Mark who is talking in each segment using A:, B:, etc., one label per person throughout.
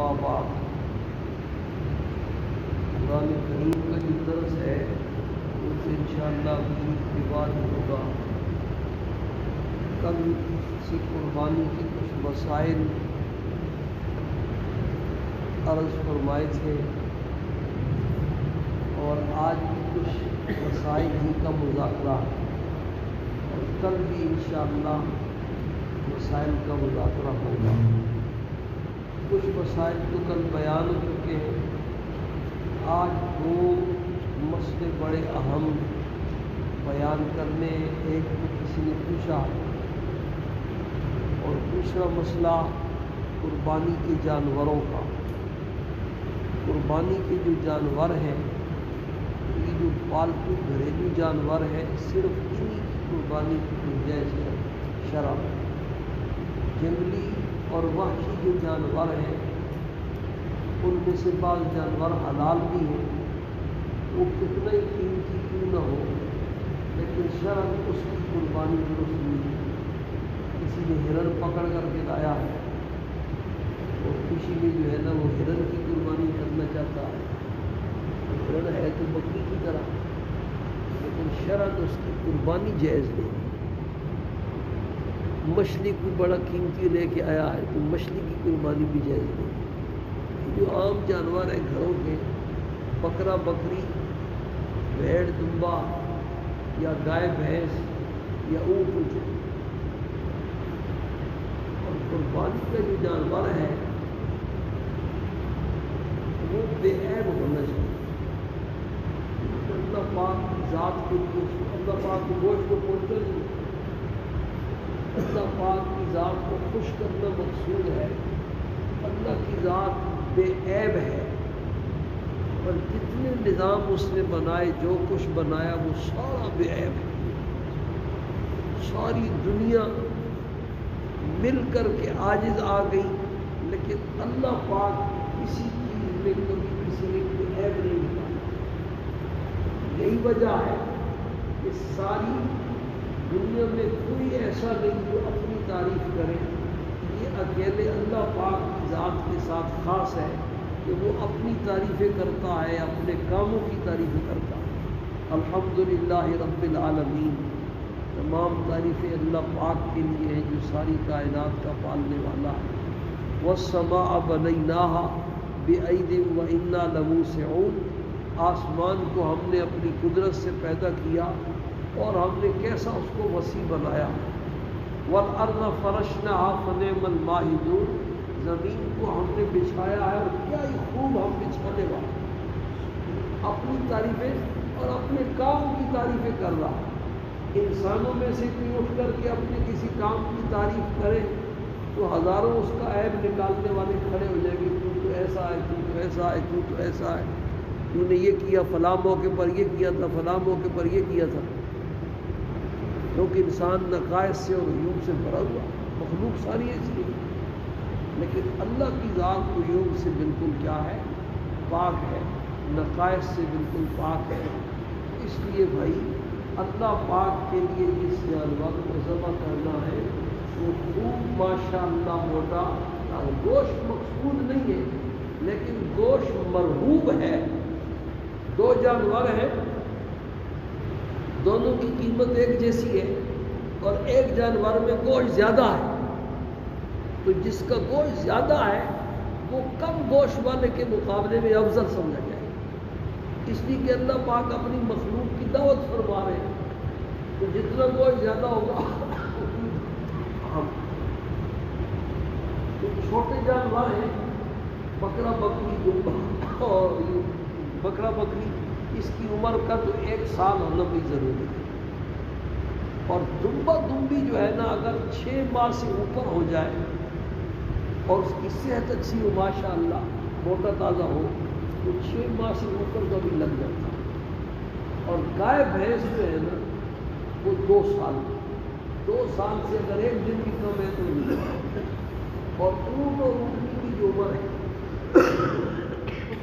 A: اما بعد، قرآن کریم کا جو درس ہے اس سے انشاءاللہ عید کے بعد ہوگا۔ کل سی قربانی کے کچھ مسائل عرض فرمائے تھے اور آج بھی کچھ مسائل ہی کا مذاکرہ، اور کل بھی انشاءاللہ مسائل کا مذاکرہ ہوگا۔ کچھ مسائل تو کل بیان ہو چکے ہیں، آج دو مسئلے بڑے اہم بیان کرنے۔ ایک تو کسی نے پوچھا، اور دوسرا مسئلہ قربانی کے جانوروں کا۔ قربانی کے جو جانور ہیں، یہ جو پالتو گھریلو جانور ہیں، صرف انہی کی قربانی کی گنجائش ہے شرع میں۔ جنگلی اور وحشی جو جانور ہیں، ان میں سے بعض جانور حلال بھی ہیں، وہ کتنا ہی قیمتی کیوں نہ ہو، لیکن شرع اس کی قربانی درست نہیں ہے۔ کسی نے ہرن پکڑ کر کے لایا ہے اور کسی نے جو ہے نا وہ ہرن کی قربانی کرنا چاہتا ہے۔ ہرن ہے تو بکری کی طرح، لیکن شرع اس کی قربانی جائز نہیں۔ مچھلی کو بڑا قیمتی لے کے آیا ہے تو مچھلی کی قربانی بھی جائز نہیں۔ جو عام جانور ہیں گھروں کے، بکرا بکری، بھیڑ دمبا یا گائے بھینس یا اونٹ، اور قربانی کا جو جانور ہے وہ بے عیب ہونا چاہیے۔ اللہ پاک کی ذات کے لیے اللہ پاک کو گوشت کو پہنچنا نہیں، اللہ پاک کی ذات کو خوش کرنا مقصود ہے۔ اللہ کی ذات بے عیب ہے، اور جتنے نظام اس نے بنائے، جو کچھ بنایا وہ سارا بے عیب ہے۔ ساری دنیا مل کر کے عاجز آ گئی، لیکن اللہ پاک کسی چیز میں کبھی کسی نے کوئی عیب نہیں نکالا۔ یہی وجہ ہے کہ ساری دنیا میں کوئی ایسا نہیں جو اپنی تعریف کرے۔ یہ اکیلے اللہ پاک کی ذات کے ساتھ خاص ہے کہ وہ اپنی تعریفیں کرتا ہے، اپنے کاموں کی تعریفیں کرتا ہے۔ الحمدللہ رب العالمین، تمام تعریفیں اللہ پاک کے لیے ہیں جو ساری کائنات کا پالنے والا ہے۔ والسماء بنیناها بأید وإنا لموسعون، آسمان کو ہم نے اپنی قدرت سے پیدا کیا اور ہم نے کیسا اس کو وسیع بنایا۔ والارض فرشناها فنعم الماہدون، زمین کو ہم نے بچھایا ہے اور کیا ہی خوب ہم بچھانے والے۔ اپنی تعریفیں اور اپنے کام کی تعریفیں کر رہا۔ انسانوں میں سے کوئی اٹھ کر کے اپنے کسی کام کی تعریف کرے تو ہزاروں اس کا عیب نکالنے والے کھڑے ہو جائیں گے۔ تو ایسا ہے، تو ایسا ہے، تو ایسا ہے، تو نے یہ کیا، فلاں موقع پر یہ کیا تھا، فلاں موقع پر یہ کیا تھا۔ کیونکہ انسان نقائص سے اور عیوب سے بھرا ہوا، مخلوق ساری ایسی ہے، لیکن اللہ کی ذات عیوب سے بالکل کیا ہے، پاک ہے، نقائص سے بالکل پاک ہے۔ اس لیے بھائی اللہ پاک کے لیے جس جانور کو ذبح کرنا ہے وہ خوب ماشاءاللہ موٹا، گوشت مقصود نہیں ہے لیکن گوشت مرغوب ہے۔ دو جانور ہیں، دونوں کی قیمت ایک جیسی ہے، اور ایک جانور میں گوشت زیادہ ہے، تو جس کا گوشت زیادہ ہے وہ کم گوشت والے کے مقابلے میں افضل سمجھا جائے، اس لیے کہ اللہ پاک اپنی مخلوق کی دعوت فرما رہے ہیں۔ تو جتنا گوشت زیادہ ہوگا ہم تو چھوٹے جانور ہیں، بکرا بکری دمبا اور بکرا بکری، اس کی عمر کا تو 1 سال ہونا بھی ضروری ہے۔ اور دمبا دمبی جو ہے نا اگر 6 ماہ سے اوپر ہو جائے اور اس کی صحت اچھی ہو، ماشاء اللہ موٹا تازہ ہو، تو 6 ماہ سے اوپر کا بھی لگ جاتا ہے۔ اور گائے بھینس جو ہے نا وہ 2 سال، 2 سال سے اگر 1 دن بھی کم ہے تو نہیں۔ اور اونٹ اور اونٹنی کی جو عمر ہے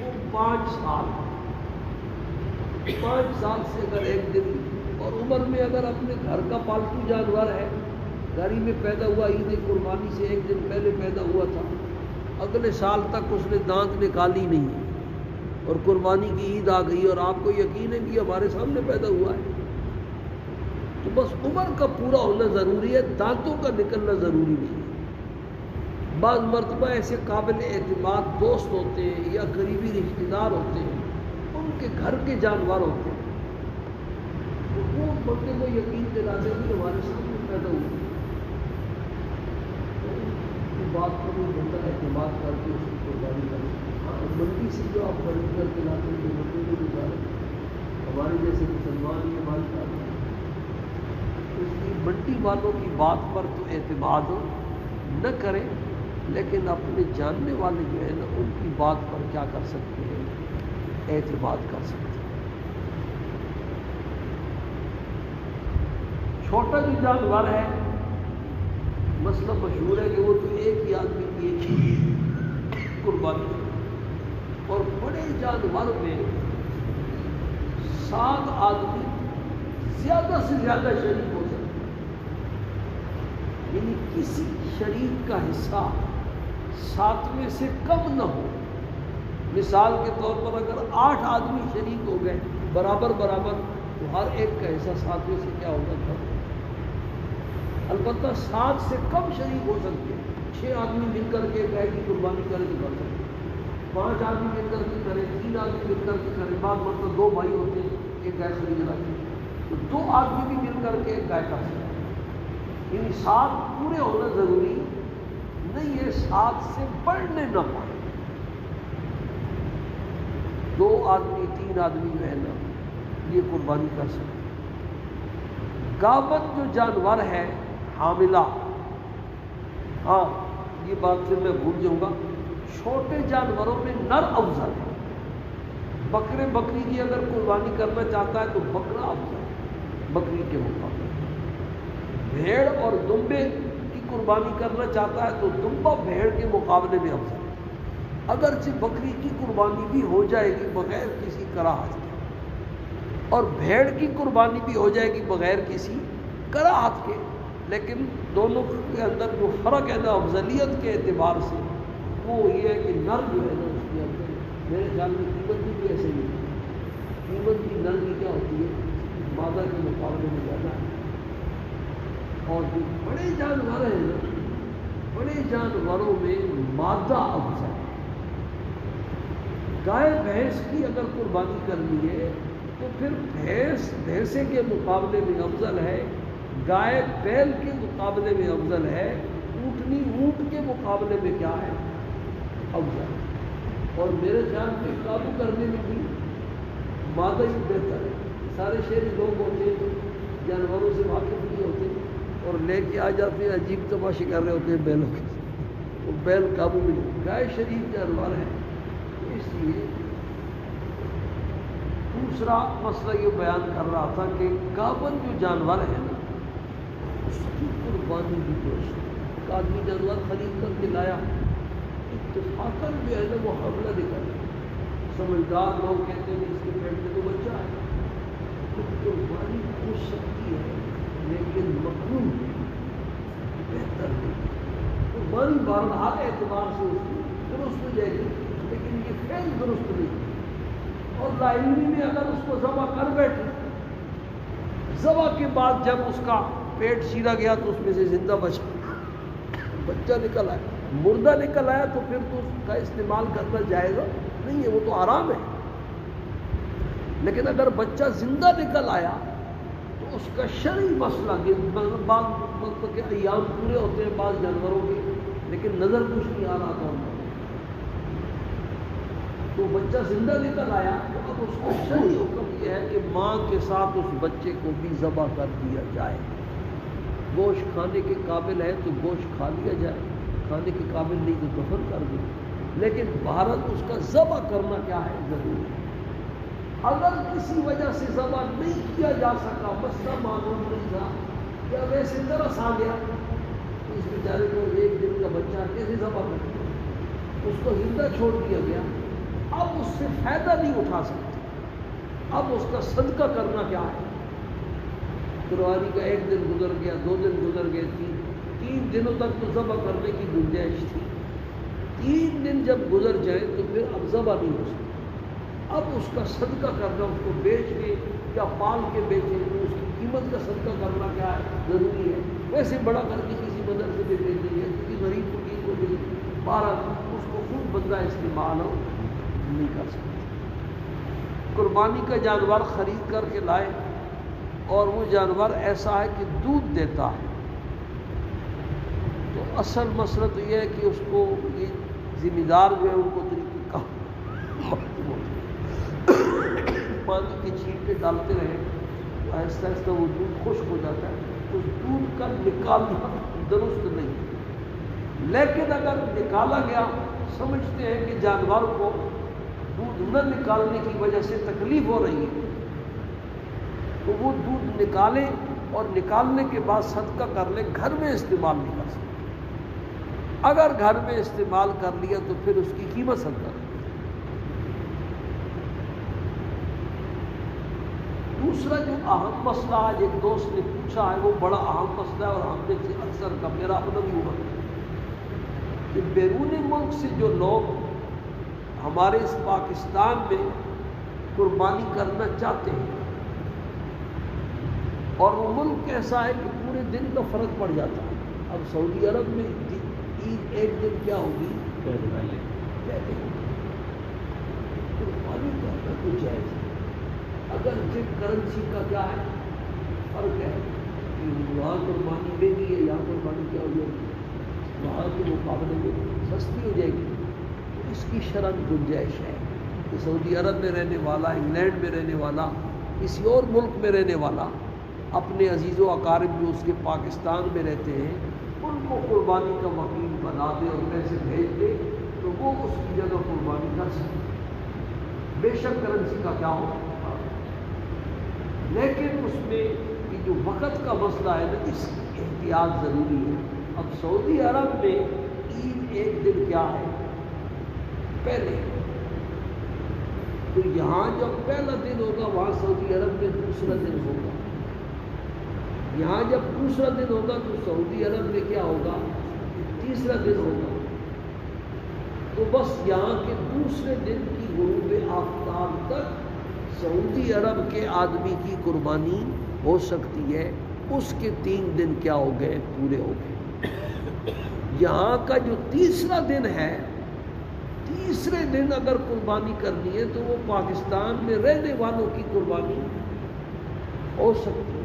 A: وہ 5 سال، 5 سال سے اگر 1 دن، اور عمر میں اگر اپنے گھر کا پالتو جانور ہے، گھر ہی میں پیدا ہوا، عید قربانی سے 1 دن پہلے پیدا ہوا تھا، اگلے سال تک اس نے دانت نکالی نہیں اور قربانی کی عید آ گئی اور آپ کو یقین ہے کہ ہمارے سامنے پیدا ہوا ہے، تو بس عمر کا پورا ہونا ضروری ہے، دانتوں کا نکلنا ضروری نہیں ہے۔ بعض مرتبہ ایسے قابل اعتماد دوست ہوتے ہیں یا قریبی رشتہ دار ہوتے ہیں، ان کے گھر کے جانور ہوتے ہیں، تو وہ بندے کو یقین دلاتے ہیں کہ ہمارے سامنے پیدا ہوا، تو اس بات پر وہ بندہ اعتماد کر کے اس کی قربانی کرے۔ منڈی سے جو آپ خرید کر کے لاتے ہیں منڈی میں گزارے، ہمارے جیسے مسلمان یہ مانتا ہے، اس کی منڈی والوں کی بات پر تو اعتماد نہ کریں، لیکن اپنے جاننے والے جو ہے نا ان کی بات پر کیا کر سکتے ہیں، اعتماد کر سکتے ہیں۔ چھوٹا جو جانور ہے، مسئلہ مشہور ہے کہ وہ تو ایک ہی آدمی کی ایک ہی قربانی ہے، اور بڑے جانور میں 7 آدمی زیادہ سے زیادہ شریک ہو سکتے ہیں، یعنی کسی شریک کا حصہ 7 میں سے کم نہ ہو۔ مثال کے طور پر اگر 8 آدمی شریک ہو گئے برابر برابر، تو ہر ایک کا حصہ 7 میں سے کیا ہوگا، کم۔ البتہ 7 سے کم شریک ہو سکتے ہیں، 6 آدمی مل کر کے گائے کی قربانی کریں تو کر سکتے ہیں، 5 آدمی مل کر کے کریں، 3 آدمی مل کر کے کریں، بعض مطلب 2 بھائی ہوتے ہیں ایک گائے خرید لاتے ہیں، تو 2 آدمی بھی مل کر کے ایک گائے کر سکتے ہیں، یعنی 7 پورے ہونا ضروری نہیں ہے، 7 سے بڑھنے نہ پائے۔ 2 آدمی 3 آدمی جو ہے نا یہ قربانی کر سکتے ہیں۔ گاون جو جانور ہے حاملہ، ہاں یہ بات سے میں بھول جاؤں گا، چھوٹے جانوروں میں نر افضل ہے۔ بکرے بکری کی اگر قربانی کرنا چاہتا ہے تو بکرا افضل ہے بکری کے مقابلے، بھیڑ اور دمبے کی قربانی کرنا چاہتا ہے تو دمبا بھیڑ کے مقابلے میں افضل ہے، اگرچہ بکری کی قربانی بھی ہو جائے گی بغیر کسی کراہت کے، اور بھیڑ کی قربانی بھی ہو جائے گی بغیر کسی کراہت کے، لیکن دونوں کے اندر جو فرق ہے نا افضلیت کے اعتبار سے، وہ یہ ہے کہ نر جو ہے نا اس کے اندر میرے خیال میں قیمت بھی ایسے ہی ہے، قیمت بھی نر کی کیا ہوتی ہے مادہ کے مقابلے میں زیادہ ہے۔ اور جو بڑے جانور ہیں نا، بڑے جانوروں میں مادہ افضل ہے۔ گائے بھینس کی اگر قربانی کرنی ہے تو پھر بھینس بھینسے کے مقابلے میں افضل ہے، گائے بیل کے مقابلے میں افضل ہے، اونٹنی اونٹ کے مقابلے میں کیا ہے، افضل ہے۔ اور میرے خیال میں قابو کرنے میں بھی مادہ ہی بہتر ہے۔ سارے شہری لوگ ہوتے ہیں جو جانوروں سے واقف نہیں ہوتے اور لے کے آ جاتے ہیں، عجیب تماشے کر رہے ہوتے ہیں بیلوں کے، وہ بیل قابو میں نہیں۔ گائے شریف جانور ہے، اس لیے دوسرا مسئلہ یہ بیان کر رہا تھا کہ گاون جو جانور ہے نا اس کی قربانی بھی درست ہے۔ ایک آدمی جانور خرید کر کے لایا، اتفاقاً جو ہے نا وہ حملہ نکل گیا، سمجھدار لوگ کہتے ہیں اس کے پیٹ میں تو بچہ ہے، تو قربانی ہو سکتی ہے لیکن مقبول بہتر نہیں۔ قربانی بہرحال اعتبار سے اس کی درست ہو جائے گی، لیکن یہ فعل درست نہیں۔ اور لا علمی میں اگر اس کو ذبح کر بیٹھے، ذبح کے بعد جب اس کا پیٹ چیرا گیا تو اس میں سے زندہ بچہ نکل آیا، مردہ نکل آیا، تو پھر تو اس کا استعمال کرنا جائز نہیں ہے، وہ تو حرام ہے۔ لیکن اگر بچہ زندہ نکل آیا تو اس کا شرعی مسئلہ کہ بعض مطلب کہ ایام پورے ہوتے ہیں بعض جانوروں کے، لیکن نظر کچھ نہیں آ رہا تھا ان کو، تو بچہ زندہ نکل آیا تو اب اس کا شرعی حکم یہ ہے کہ ماں کے ساتھ اس بچے کو بھی ذبح کر دیا جائے۔ گوشت کھانے کے قابل ہے تو گوشت کھا لیا جائے، کھانے کے قابل نہیں تو دفن کر دیں، لیکن بھارت اس کا ذبح کرنا کیا ہے ضروری ہے۔ اگر کسی وجہ سے ذبح نہیں کیا جا سکا، مسئلہ معلوم نہیں تھا یا ویسے ترس آ گیا، اس بیچارے کو 1 دن کا بچہ کیسے ذبح کر دیا، اس کو زندہ چھوڑ دیا گیا، اب اس سے فائدہ نہیں اٹھا سکتے، اب اس کا صدقہ کرنا کیا ہے۔ قربانی کا 1 دن گزر گیا، 2 دن گزر گئے، 3 دنوں تک تو ذبح کرنے کی گنجائش تھی، 3 دن جب گزر جائیں تو پھر اب ذبح نہیں ہو سکتا. اب اس کا صدقہ کرنا، اس کو بیچ کے یا پال کے بیچیں تو اس کی قیمت کا صدقہ کرنا کیا ہے؟ ضروری ہے. ویسے بڑا کر کے کسی مدرسے سے بیچ دیجیے، کسی غریب فقیر کو دے دیجیے، 12 اس کو خود بندہ استعمال ہو نہیں کر سکتا. قربانی کا جانور خرید کر کے لائے اور وہ جانور ایسا ہے کہ دودھ دیتا ہے، تو اصل مسئلہ تو یہ ہے کہ اس کو یہ ذمہ دار جو ہے ان کو طریقے کا پانی کے چھینٹے ڈالتے رہے، آہستہ آہستہ وہ دودھ خشک ہو جاتا ہے. اس دودھ کا نکالنا درست نہیں، لیکن اگر نکالا گیا، سمجھتے ہیں کہ جانور کو دودھ نہ نکالنے کی وجہ سے تکلیف ہو رہی ہے، تو وہ دودھ نکالیں اور نکالنے کے بعد صدقہ کر لیں، گھر میں استعمال نہیں کر سکتے. اگر گھر میں استعمال کر لیا تو پھر اس کی قیمت صدقہ. دوسرا جو اہم مسئلہ آج ایک دوست نے پوچھا ہے، وہ بڑا اہم مسئلہ ہے اور ہم میں سے اکثر کا میرا اپنا بھی ہوا کہ بیرون ملک سے جو لوگ ہمارے اس پاکستان میں قربانی کرنا چاہتے ہیں، اور وہ ملک ایسا ہے کہ پورے دن کا فرق پڑ جاتا ہے. اب سعودی عرب میں عید ایک دن کیا ہوگی؟ قربانی کرنا تو جائز ہے، اگر کرنسی کا کیا ہے فرق ہے کہ وہاں قربانی مہنگی ہے، یہاں قربانی کیا ہو جائے گی، وہاں کے مقابلے میں سستی ہو جائے گی. تو اس کی شرط گنجائش ہے کہ سعودی عرب میں رہنے والا، انگلینڈ میں رہنے والا، کسی اور ملک میں رہنے والا اپنے عزیز و اقارب جو اس کے پاکستان میں رہتے ہیں ان کو قربانی کا وکیل بنا دے اور پیسے بھیج دے تو وہ اس کی جگہ قربانی کر سکتے. بے شک کرنسی کا کیا ہو، لیکن اس میں یہ جو وقت کا مسئلہ ہے نا، اس کی احتیاط ضروری ہے. اب سعودی عرب میں عید ایک دن کیا ہے پہلے، تو یہاں جب پہلا دن ہوگا وہاں سعودی عرب میں دوسرا دن ہوگا. یہاں جب دوسرا دن ہوگا تو سعودی عرب میں کیا ہوگا؟ تیسرا دن ہوگا. تو بس یہاں کے دوسرے دن کی غروب آفتاب تک سعودی عرب کے آدمی کی قربانی ہو سکتی ہے. اس کے 3 دن کیا ہو گئے؟ پورے ہو گئے. یہاں کا جو تیسرا دن ہے، تیسرے دن اگر قربانی کرنی ہے تو وہ پاکستان میں رہنے والوں کی قربانی ہو سکتی ہے.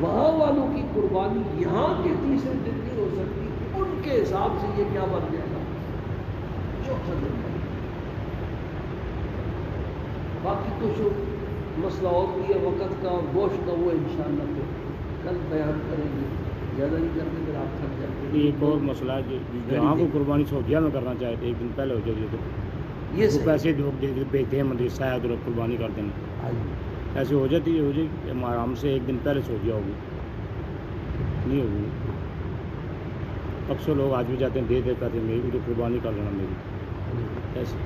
A: وہاں والوں کی قربانی یہاں کے تیسرے دن نہیں ہو سکتی. ان کے حساب سے یہ کیا بن جائے گا؟ چوتھا دن. باقی کچھ مسئلہ اور بھی ہے وقت کا اور گوشت کا، وہ انشاءاللہ پھر کل بیان کریں گے. زیادہ نہیں کرتے پھر آپ تھک جاتے ہیں.
B: ایک اور مسئلہ ہے جہاں کو قربانی سعودیہ میں کرنا چاہے تو 1 دن پہلے ہو جائے تو
A: یہ
B: پیسے بھیجتے ہیں مدرسہ ہے تو قربانی کرتے ہیں، ایسے ہو جاتی ہے. ہو جائے گی ہم سے 1 دن پہلے سعودیہ ہوگی نہیں ہوگی. اکثر لوگ آج بھی جاتے ہیں، دے دیتا تھے میری تو قربانی کر لینا میری ایسے.